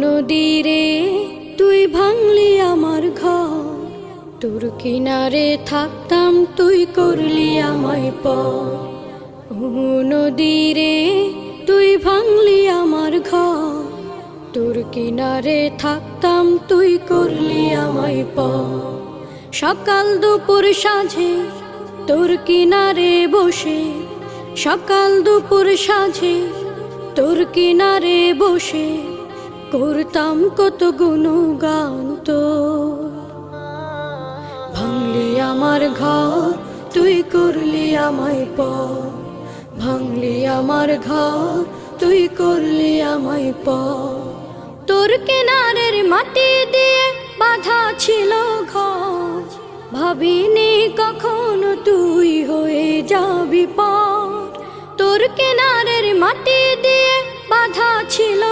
নদীরে তুই ভাঙলি আমার ঘর, তোর কিনারে থাকতাম তুই করলি আমায় পর। নদীরে তুই ভাঙলি আমার ঘর, তোর কিনারে থাকতাম তুই করলি আমায় পর। সকাল দুপুর সাঁঝে তোর কিনারে বসে, সকাল দুপুর সাঁঝে তোর কিনারে বসে করতাম কত গুণগান তোর। ভাঙলি আমার ঘর তুই করলি আমায় পর, ভাঙলি আমার ঘর তুই করলি আমায় পর। তোর কিনারের মাটি দিয়ে বাঁধা ছিল ঘর, ভাবিনি কখনো তুই হয়ে যাবি পর। তোর কিনারের মাটি দিয়ে বাঁধা ছিল